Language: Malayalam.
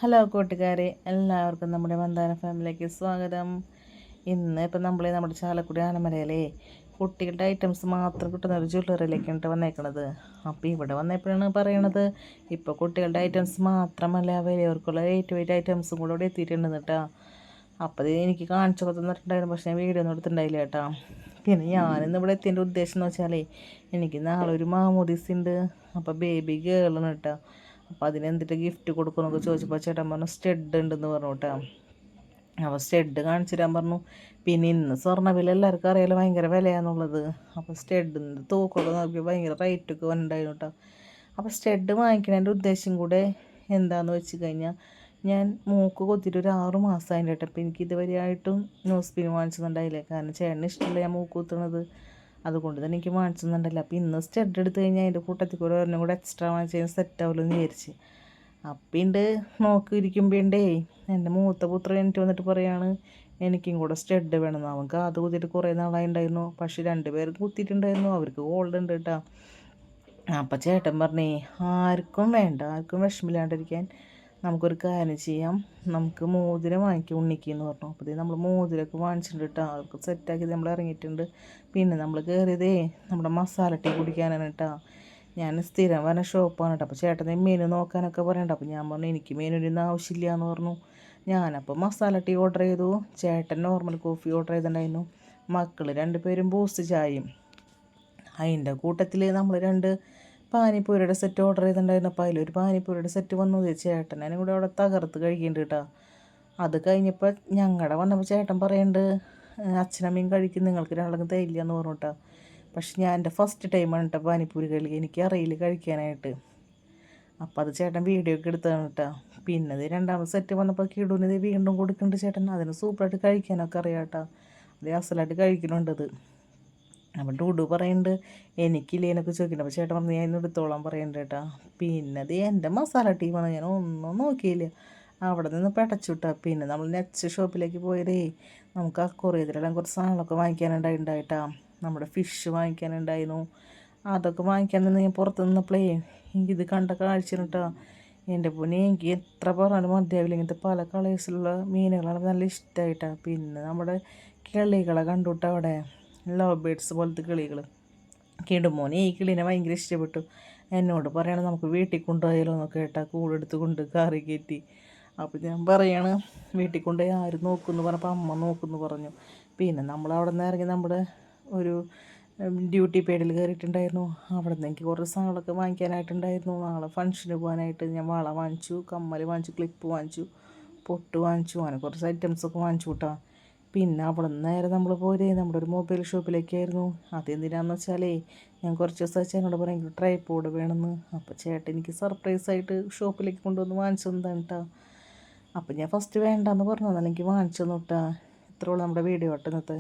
ഹലോ കൂട്ടുകാരെ, എല്ലാവർക്കും നമ്മുടെ മന്ദാന ഫാമിലിയിലേക്ക് സ്വാഗതം. ഇന്ന് ഇപ്പം നമ്മുടെ ചാലക്കുടി ആനമലയിലെ കുട്ടികളുടെ ഐറ്റംസ് മാത്രം കിട്ടുന്ന ഒരു ജ്വല്ലറിയിലേക്കാണ് വന്നേക്കണത്. അപ്പോൾ ഇവിടെ വന്നപ്പോഴാണ് പറയണത്, ഇപ്പോൾ കുട്ടികളുടെ ഐറ്റംസ് മാത്രമല്ല വലിയവർക്കുള്ള വെയിറ്റ് ഐറ്റംസും കൂടെ ഇവിടെ എത്തിയിട്ടുണ്ട് കേട്ടോ. അപ്പോൾ അത് എനിക്ക് കാണിച്ചു കൊടുത്തിട്ടുണ്ടായിരുന്നു, പക്ഷേ ഞാൻ വീഡിയോ ഒന്നും എടുത്തിട്ടുണ്ടായില്ല കേട്ടോ. പിന്നെ ഞാനിന്ന് ഇവിടെ എത്തിയതിൻ്റെ ഉദ്ദേശം എന്ന് വെച്ചാൽ എനിക്ക് നാളെ ഒരു മാമോദീസ് ഉണ്ട്. അപ്പോൾ ബേബി ഗേളാണ് കേട്ടോ. അപ്പോൾ അതിനെന്തിട്ട് ഗിഫ്റ്റ് കൊടുക്കുമെന്നൊക്കെ ചോദിച്ചപ്പോൾ ചേട്ടൻ പറഞ്ഞു സ്റ്റഡ് ഉണ്ടെന്ന് പറഞ്ഞു കേട്ടോ. അപ്പോൾ സ്റ്റഡ് കാണിച്ചു തരാൻ പറഞ്ഞു. പിന്നെ ഇന്ന് സ്വർണ്ണവില എല്ലാവർക്കും അറിയാലോ, ഭയങ്കര വിലയാണെന്നുള്ളത്. അപ്പോൾ സ്റ്റഡിൻ്റെ തൂക്കമൊക്കെ നോക്കി ഭയങ്കര റേറ്റൊക്കെ ഉണ്ടായിരുന്നു കേട്ടോ. അപ്പോൾ സ്റ്റഡ് വാങ്ങിക്കണതിൻ്റെ ഉദ്ദേശം കൂടെ എന്താണെന്ന് വെച്ച് കഴിഞ്ഞാൽ, ഞാൻ മൂക്ക് കൊത്തിയിട്ട് ഒരു 6 മാസമായിട്ട് കേട്ടോ. അപ്പോൾ എനിക്ക് ഇതുവരെയായിട്ടും ന്യൂസ് പിൻ വാങ്ങിച്ചെന്നുണ്ടായില്ലേ, കാരണം ചേട്ടന് ഇഷ്ടമില്ല ഞാൻ മൂക്ക് കുത്തുന്നത്. അതുകൊണ്ട് തന്നെ എനിക്ക് വാങ്ങിച്ചെന്നുണ്ടല്ലോ. അപ്പോൾ ഇന്ന് സ്റ്റഡ് എടുത്ത് കഴിഞ്ഞാൽ അതിൻ്റെ കൂട്ടത്തിൽ കൂടെ ഒരെണ്ണം കൂടെ എക്സ്ട്രാ വാങ്ങിച്ച് കഴിഞ്ഞാൽ സെറ്റ് ആവുമല്ലോ എന്ന് വിചാരിച്ച്. അപ്പിണ്ട് നോക്കിയിരിക്കുമ്പോണ്ടേ എൻ്റെ മൂത്ത പുത്രൻ എനിക്ക് വന്നിട്ട് പറയാണ് എനിക്കും കൂടെ സ്റ്റഡ് വേണമെന്ന്. അവൻ കാത് കുത്തിയിട്ട് കുറേ നാളായി ഉണ്ടായിരുന്നു, പക്ഷെ 2 പേരും കുത്തിയിട്ടുണ്ടായിരുന്നു, അവർക്ക് ഗോൾഡ് ഉണ്ട് കേട്ടോ. അപ്പം ചേട്ടൻ പറഞ്ഞേ ആർക്കും വേണ്ട, ആർക്കും വിഷമില്ലാണ്ടിരിക്കാൻ നമുക്കൊരു കാര്യം ചെയ്യാം, നമുക്ക് മോതിരം വാങ്ങിക്കും ഉണ്ണിക്കെന്ന് പറഞ്ഞു. അപ്പോൾ നമ്മൾ മോതിരമൊക്കെ വാങ്ങിച്ചിട്ടുണ്ട് കേട്ടോ, അവർക്ക് സെറ്റാക്കി നമ്മൾ ഇറങ്ങിയിട്ടുണ്ട്. പിന്നെ നമ്മൾ കയറിയതേ നമ്മുടെ മസാല ടീ കുടിക്കാനാണ് കേട്ടോ. ഞാൻ സ്ഥിരം പറഞ്ഞ ഷോപ്പാണ് കേട്ടോ. അപ്പോൾ ചേട്ടനെ മെനു നോക്കാനൊക്കെ പറയണ്ട. അപ്പോൾ ഞാൻ പറഞ്ഞു എനിക്ക് മെനുവിനൊന്നും ആവശ്യമില്ല എന്ന് പറഞ്ഞു. ഞാനപ്പോൾ മസാല ടീ ഓർഡർ ചെയ്തു, ചേട്ടൻ നോർമൽ കോഫി ഓർഡർ ചെയ്തിട്ടുണ്ടായിരുന്നു, മക്കൾ 2 പേരും ബൂസ്റ്റ് ചായയും. അതിൻ്റെ കൂട്ടത്തിൽ നമ്മൾ 2 പാനിപ്പൂരിയുടെ സെറ്റ് ഓർഡർ ചെയ്തിട്ടുണ്ടായിരുന്നു. അപ്പോൾ അതിലൊരു പാനിപ്പൂരിയുടെ സെറ്റ് വന്നു. ചേട്ടനും കൂടെ അവിടെ തകർത്ത് കഴിക്കുന്നുണ്ട് കേട്ടോ. അത് കഴിഞ്ഞപ്പോൾ ഞങ്ങളുടെ വന്നപ്പോൾ ചേട്ടൻ പറയുന്നുണ്ട് അച്ഛനമ്മയും കഴിക്കും, നിങ്ങൾക്ക് രണ്ടാൾക്കും തരില്ല എന്ന് പറഞ്ഞു കേട്ടോ. പക്ഷെ ഞാൻ എൻ്റെ ഫസ്റ്റ് ടൈമാണ് കേട്ടോ പാനിപ്പൂരി കഴിക്കുക, എനിക്കറിയില്ല കഴിക്കാനായിട്ട്. അപ്പോൾ അത് ചേട്ടൻ വീഡിയോ ഒക്കെ എടുത്തതാണ് കേട്ടോ. പിന്നെ ഇത് 2ാമത് സെറ്റ് വന്നപ്പോൾ കിടൂന് ഇത് വീണ്ടും കൊടുക്കുന്നുണ്ട് ചേട്ടൻ. അതിന് സൂപ്പറായിട്ട് കഴിക്കാനൊക്കെ അറിയാം കേട്ടോ, അത് അസലായിട്ട് കഴിക്കുന്നുണ്ടത്. അപ്പം ഡുഡു പറയുന്നുണ്ട് എനിക്കില്ലേനൊക്കെ ചോദിക്കുന്നുണ്ട്. അപ്പോൾ ചേട്ടൻ പറഞ്ഞു ഞാൻ എടുത്തോളാൻ പറയുന്നുണ്ട് കേട്ടോ. പിന്നെ അത് എൻ്റെ മസാല ടീമാണ്, ഞാൻ ഒന്നും നോക്കിയില്ല, അവിടെ നിന്ന് പെടച്ചു വിട്ടാ. പിന്നെ നമ്മൾ നെക്സ്റ്റ് ഷോപ്പിലേക്ക് പോയതേ നമുക്ക് അക്വറിയത്തിലെല്ലാം കുറച്ച് സാധനങ്ങളൊക്കെ വാങ്ങിക്കാനുണ്ടായിട്ടാ. നമ്മുടെ ഫിഷ് വാങ്ങിക്കാനുണ്ടായിരുന്നു, അതൊക്കെ വാങ്ങിക്കാൻ നിന്ന് ഞാൻ പുറത്ത് നിന്നപ്പോഴേ എനിക്കിത് കണ്ട കാഴ്ച കേട്ടോ. എൻ്റെ പൊന്നെ എനിക്ക് എത്ര പറഞ്ഞാലും മതിയാവില്ല, ഇങ്ങനത്തെ പല കളേഴ്സിലുള്ള മീനുകളാണ് നല്ല ഇഷ്ടമായിട്ടാണ്. പിന്നെ നമ്മുടെ കിളികളെ കണ്ടുവിട്ട് അവിടെ ലവ് ബേഡ്സ് പോലത്തെ കിളികൾ കിടുമോനെ ഈ കിളീനെ ഭയങ്കര ഇഷ്ടപ്പെട്ടു. എന്നോട് പറയണം നമുക്ക് വീട്ടിൽ കൊണ്ടുപോയാലോ എന്നൊക്കെ കേട്ടാൽ കൂടെടുത്ത് കൊണ്ട് കറി കയറ്റി. അപ്പോൾ ഞാൻ പറയാണ് വീട്ടിൽ കൊണ്ടുപോയി ആരും നോക്കുമെന്ന് പറഞ്ഞപ്പോൾ അമ്മ നോക്കുമെന്ന് പറഞ്ഞു. പിന്നെ നമ്മളവിടെ നിന്ന് ഇറങ്ങി നമ്മുടെ ഒരു ഡ്യൂട്ടി പേഡിൽ കയറിയിട്ടുണ്ടായിരുന്നു. അവിടെ നിന്ന് എനിക്ക് കുറച്ച് സാധനങ്ങളൊക്കെ വാങ്ങിക്കാനായിട്ടുണ്ടായിരുന്നു. നാളെ ഫംഗ്ഷന് പോകാനായിട്ട് ഞാൻ വള വാങ്ങിച്ചു, കമ്മൽ വാങ്ങിച്ചു, ക്ലിപ്പ് വാങ്ങിച്ചു, പൊട്ട് വാങ്ങിച്ചു, അങ്ങനെ കുറച്ച് ഐറ്റംസൊക്കെ വാങ്ങിച്ചു കൂട്ടാ. പിന്നെ അവിടെ നിന്ന് നേരെ നമ്മൾ പോരെ നമ്മുടെ ഒരു മൊബൈൽ ഷോപ്പിലേക്കായിരുന്നു. അതെന്തിനാന്ന് വെച്ചാലേ ഞാൻ കുറച്ച് ദിവസം ചേട്ടനോട് പറയും ട്രൈപോഡ് വേണമെന്ന്. അപ്പോൾ ചേട്ടൻ എനിക്ക് സർപ്രൈസായിട്ട് ഷോപ്പിലേക്ക് കൊണ്ടുവന്ന് വാങ്ങിച്ചു തന്നതാണ് കേട്ടോ. അപ്പോൾ ഞാൻ ഫസ്റ്റ് വേണ്ടാന്ന് പറഞ്ഞു, എന്നാൽ എനിക്ക് വാങ്ങിച്ചു തന്നു കേട്ടോ. ഇത്രയുള്ള നമ്മുടെ വീഡിയോ കേട്ടോ ഇന്നത്തെ.